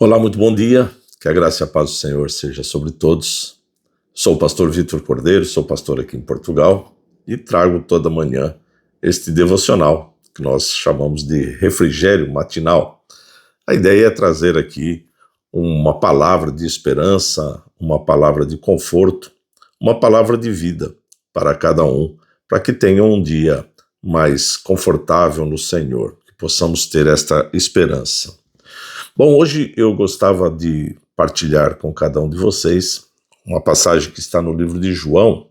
Olá, muito bom dia, que a graça e a paz do Senhor seja sobre todos. Sou o pastor Vitor Cordeiro, sou pastor aqui em Portugal e trago toda manhã este devocional que nós chamamos de refrigério matinal. A ideia é trazer aqui uma palavra de esperança, uma palavra de conforto, uma palavra de vida para cada um, para que tenham um dia mais confortável no Senhor, que possamos ter esta esperança. Bom, hoje eu gostava de partilhar com cada um de vocês uma passagem que está no livro de João,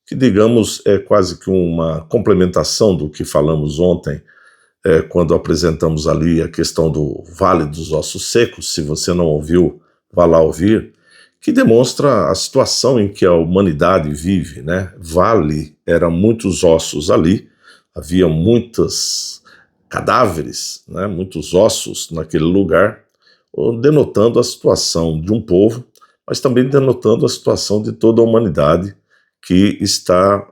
que, digamos, é quase que uma complementação do que falamos ontem, quando apresentamos ali a questão do Vale dos Ossos Secos. Se você não ouviu, vá lá ouvir, que demonstra a situação em que a humanidade vive, né? Vale, eram muitos ossos ali, havia muitos cadáveres, né? Muitos ossos naquele lugar, denotando a situação de um povo, mas também denotando a situação de toda a humanidade que está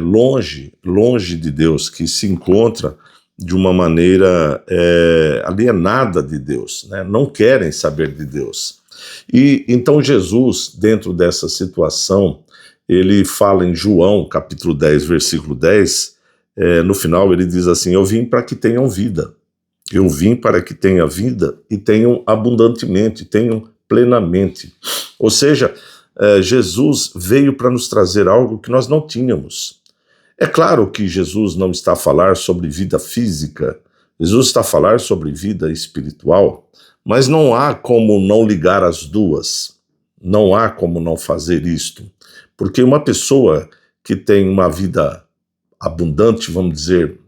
longe de Deus, que se encontra de uma maneira alienada de Deus, né? Não querem saber de Deus. E então Jesus, dentro dessa situação, ele fala em João, capítulo 10, versículo 10, no final ele diz assim: eu vim para que tenham vida. Eu vim para que tenha vida e tenham abundantemente, tenham plenamente. Ou seja, Jesus veio para nos trazer algo que nós não tínhamos. É claro que Jesus não está a falar sobre vida física, Jesus está a falar sobre vida espiritual, mas não há como não ligar as duas, não há como não fazer isto, porque uma pessoa que tem uma vida abundante, vamos dizer,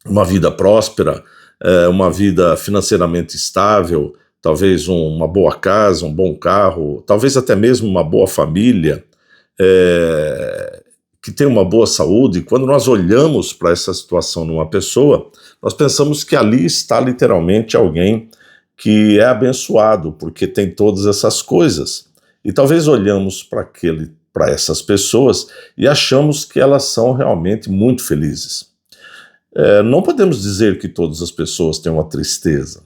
uma vida próspera, uma vida financeiramente estável, talvez uma boa casa, um bom carro, talvez até mesmo uma boa família, que tem uma boa saúde. Quando nós olhamos para essa situação numa pessoa, nós pensamos que ali está literalmente alguém que é abençoado, porque tem todas essas coisas. E talvez olhamos para essas pessoas e achamos que elas são realmente muito felizes. Não podemos dizer que todas as pessoas têm uma tristeza,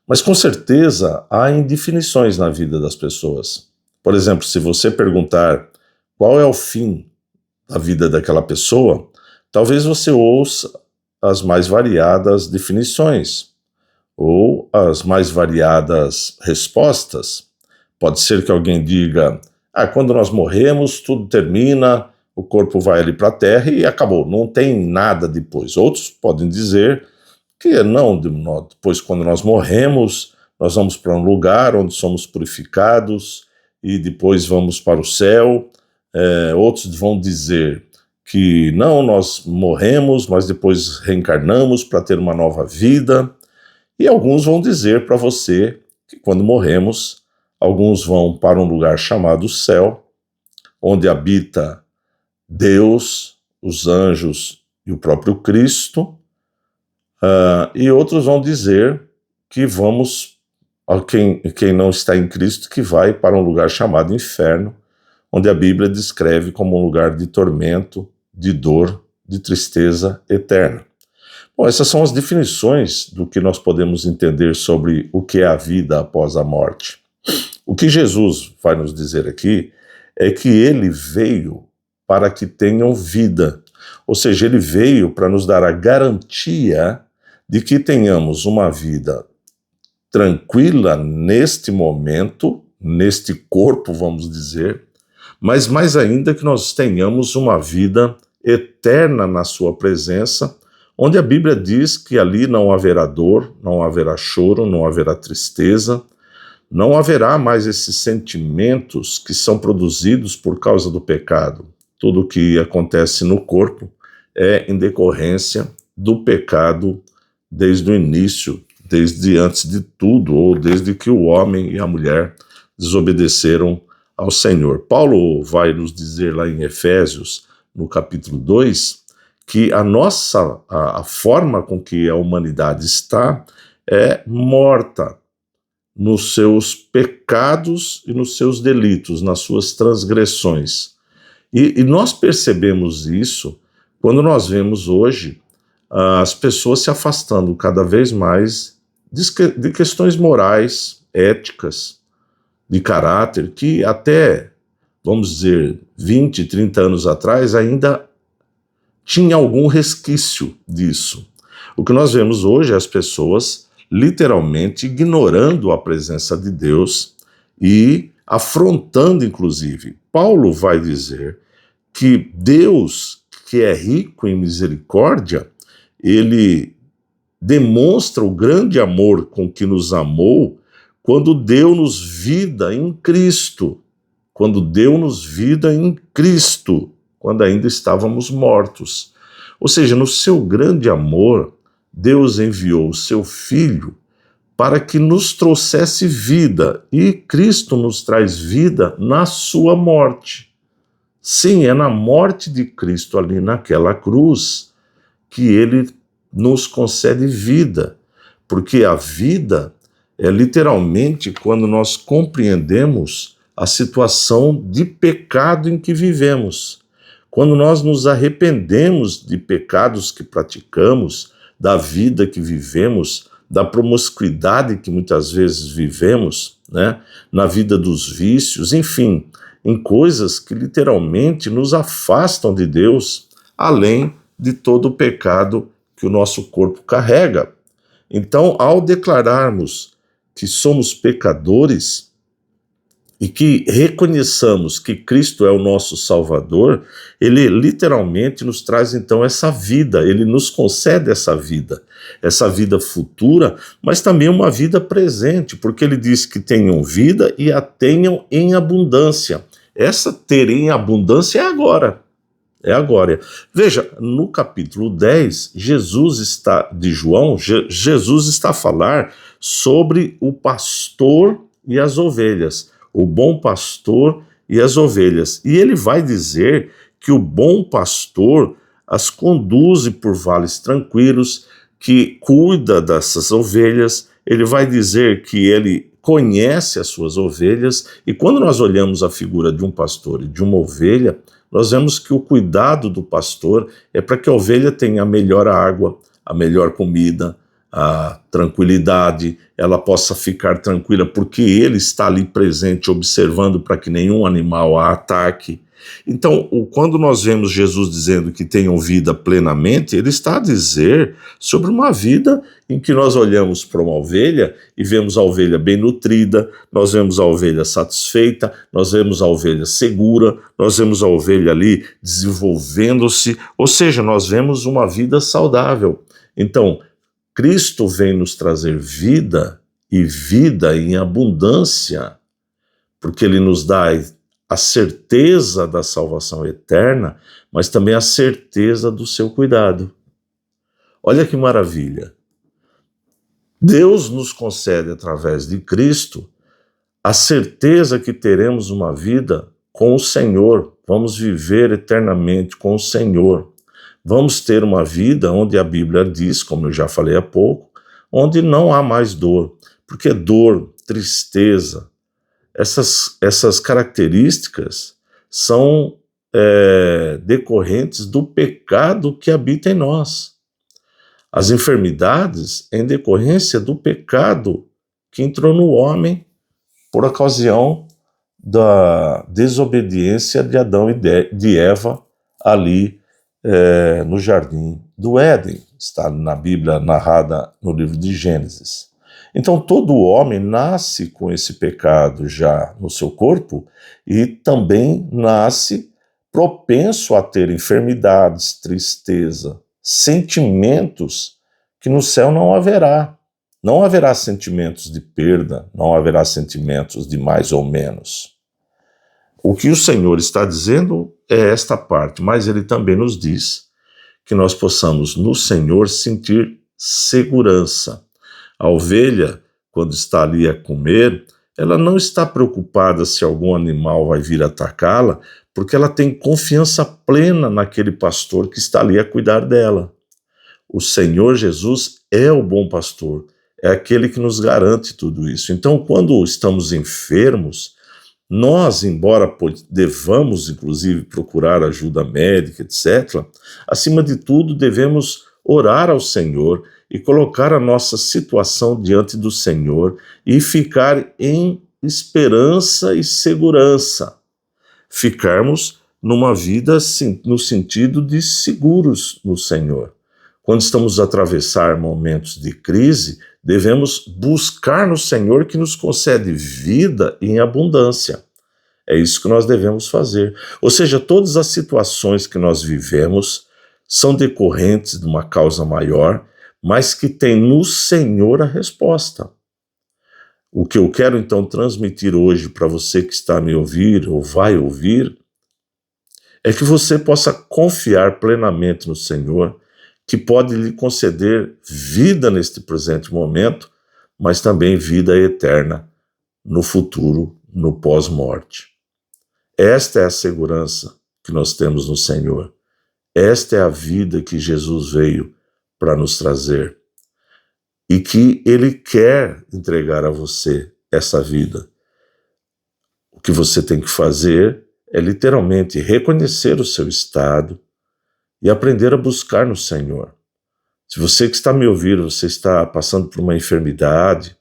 mas com certeza há indefinições na vida das pessoas. Por exemplo, se você perguntar qual é o fim da vida daquela pessoa, talvez você ouça as mais variadas definições ou as mais variadas respostas. Pode ser que alguém diga: quando nós morremos, tudo termina, o corpo vai ali para a terra e acabou, não tem nada depois. Outros podem dizer que não, depois quando nós morremos, nós vamos para um lugar onde somos purificados e depois vamos para o céu. Outros vão dizer que não, nós morremos, mas depois reencarnamos para ter uma nova vida. E alguns vão dizer para você que quando morremos, alguns vão para um lugar chamado céu, onde habita Deus, os anjos e o próprio Cristo, e outros vão dizer que vamos, quem não está em Cristo, que vai para um lugar chamado inferno, onde a Bíblia descreve como um lugar de tormento, de dor, de tristeza eterna. Bom, essas são as definições do que nós podemos entender sobre o que é a vida após a morte. O que Jesus vai nos dizer aqui é que ele veio para que tenham vida, ou seja, ele veio para nos dar a garantia de que tenhamos uma vida tranquila neste momento, neste corpo, vamos dizer, mas mais ainda que nós tenhamos uma vida eterna na sua presença, onde a Bíblia diz que ali não haverá dor, não haverá choro, não haverá tristeza, não haverá mais esses sentimentos que são produzidos por causa do pecado. Tudo o que acontece no corpo é em decorrência do pecado desde o início, desde antes de tudo, ou desde que o homem e a mulher desobedeceram ao Senhor. Paulo vai nos dizer lá em Efésios, no capítulo 2, que a forma com que a humanidade está é morta nos seus pecados e nos seus delitos, nas suas transgressões. E nós percebemos isso quando nós vemos hoje as pessoas se afastando cada vez mais de questões morais, éticas, de caráter, que até, vamos dizer, 20, 30 anos atrás ainda tinha algum resquício disso. O que nós vemos hoje é as pessoas literalmente ignorando a presença de Deus e afrontando, inclusive. Paulo vai dizer que Deus, que é rico em misericórdia, ele demonstra o grande amor com que nos amou quando deu-nos vida em Cristo. Quando deu-nos vida em Cristo, quando ainda estávamos mortos. Ou seja, no seu grande amor, Deus enviou o seu Filho para que nos trouxesse vida, e Cristo nos traz vida na sua morte. Sim, é na morte de Cristo ali naquela cruz que ele nos concede vida, porque a vida é literalmente quando nós compreendemos a situação de pecado em que vivemos. Quando nós nos arrependemos de pecados que praticamos, da vida que vivemos, da promiscuidade que muitas vezes vivemos, né, na vida dos vícios, enfim, em coisas que literalmente nos afastam de Deus, além de todo o pecado que o nosso corpo carrega. Então, ao declararmos que somos pecadores e que reconheçamos que Cristo é o nosso Salvador, ele literalmente nos traz então essa vida, ele nos concede essa vida futura, mas também uma vida presente, porque ele diz que tenham vida e a tenham em abundância. Essa ter em abundância é agora. É agora. Veja, no capítulo 10, Jesus está a falar sobre o pastor e as ovelhas, o bom pastor e as ovelhas. E ele vai dizer que o bom pastor as conduz por vales tranquilos, que cuida dessas ovelhas. Ele vai dizer que ele conhece as suas ovelhas, e quando nós olhamos a figura de um pastor e de uma ovelha, nós vemos que o cuidado do pastor é para que a ovelha tenha a melhor água, a melhor comida, a tranquilidade, ela possa ficar tranquila, porque ele está ali presente, observando para que nenhum animal a ataque. Então, quando nós vemos Jesus dizendo que tenham vida plenamente, ele está a dizer sobre uma vida em que nós olhamos para uma ovelha e vemos a ovelha bem nutrida, nós vemos a ovelha satisfeita, nós vemos a ovelha segura, nós vemos a ovelha ali desenvolvendo-se, ou seja, nós vemos uma vida saudável. Então, Cristo vem nos trazer vida e vida em abundância, porque ele nos dá a certeza da salvação eterna, mas também a certeza do seu cuidado. Olha que maravilha! Deus nos concede, através de Cristo, a certeza que teremos uma vida com o Senhor, vamos viver eternamente com o Senhor. Vamos ter uma vida onde a Bíblia diz, como eu já falei há pouco, onde não há mais dor, porque dor, tristeza, essas características são decorrentes do pecado que habita em nós. As enfermidades em decorrência do pecado que entrou no homem por ocasião da desobediência de Adão e de Eva ali no jardim do Éden. Está na Bíblia narrada no livro de Gênesis. Então todo homem nasce com esse pecado já no seu corpo e também nasce propenso a ter enfermidades, tristeza, sentimentos que no céu não haverá. Não haverá sentimentos de perda, não haverá sentimentos de mais ou menos. O que o Senhor está dizendo é esta parte, mas ele também nos diz que nós possamos no Senhor sentir segurança. A ovelha, quando está ali a comer, ela não está preocupada se algum animal vai vir atacá-la, porque ela tem confiança plena naquele pastor que está ali a cuidar dela. O Senhor Jesus é o bom pastor, é aquele que nos garante tudo isso. Então, quando estamos enfermos, nós, embora devamos, inclusive, procurar ajuda médica, etc., acima de tudo, devemos orar ao Senhor e colocar a nossa situação diante do Senhor e ficar em esperança e segurança. Ficarmos numa vida no sentido de seguros no Senhor. Quando estamos a atravessar momentos de crise, devemos buscar no Senhor que nos concede vida em abundância. É isso que nós devemos fazer. Ou seja, todas as situações que nós vivemos são decorrentes de uma causa maior, mas que tem no Senhor a resposta. O que eu quero então transmitir hoje para você que está a me ouvir ou vai ouvir, é que você possa confiar plenamente no Senhor, que pode lhe conceder vida neste presente momento, mas também vida eterna no futuro, no pós-morte. Esta é a segurança que nós temos no Senhor. Esta é a vida que Jesus veio para nos trazer e que Ele quer entregar a você essa vida. O que você tem que fazer é literalmente reconhecer o seu estado e aprender a buscar no Senhor. Se você que está me ouvindo, você está passando por uma enfermidade,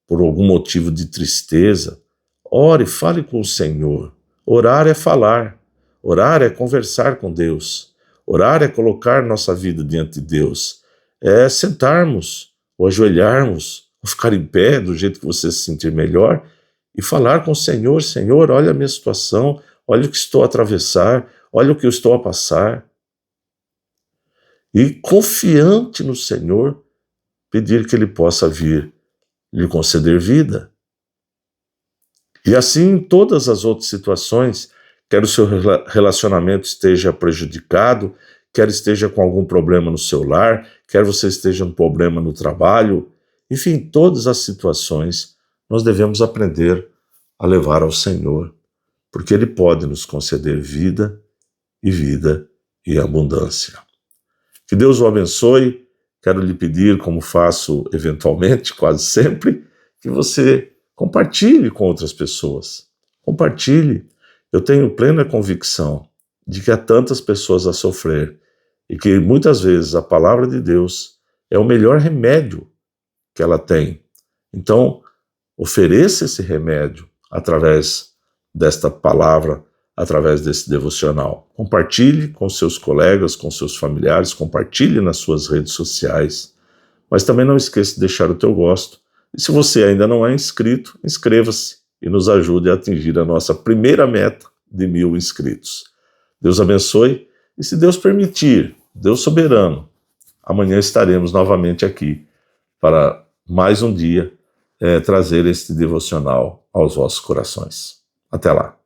por algum motivo de tristeza, ore, fale com o Senhor. Orar é falar, orar é conversar com Deus, orar é colocar nossa vida diante de Deus, é sentarmos, ou ajoelharmos, ou ficar em pé do jeito que você se sentir melhor e falar com o Senhor. Senhor, olha a minha situação, olha o que estou a atravessar, olha o que eu estou a passar. E confiante no Senhor, pedir que Ele possa vir lhe conceder vida. E assim em todas as outras situações, quer o seu relacionamento esteja prejudicado, quer esteja com algum problema no seu lar, quer você esteja com problema no trabalho, enfim, em todas as situações, nós devemos aprender a levar ao Senhor, porque Ele pode nos conceder vida e abundância. Que Deus o abençoe. Quero lhe pedir, como faço eventualmente, quase sempre, que você compartilhe com outras pessoas. Compartilhe. Eu tenho plena convicção de que há tantas pessoas a sofrer e que muitas vezes a palavra de Deus é o melhor remédio que ela tem. Então, ofereça esse remédio através desta palavra, através desse devocional. Compartilhe com seus colegas, com seus familiares, compartilhe nas suas redes sociais, mas também não esqueça de deixar o teu gosto. E se você ainda não é inscrito, inscreva-se e nos ajude a atingir a nossa primeira meta de 1000 inscritos. Deus abençoe e, se Deus permitir, Deus soberano, amanhã estaremos novamente aqui para mais um dia trazer este devocional aos vossos corações. Até lá.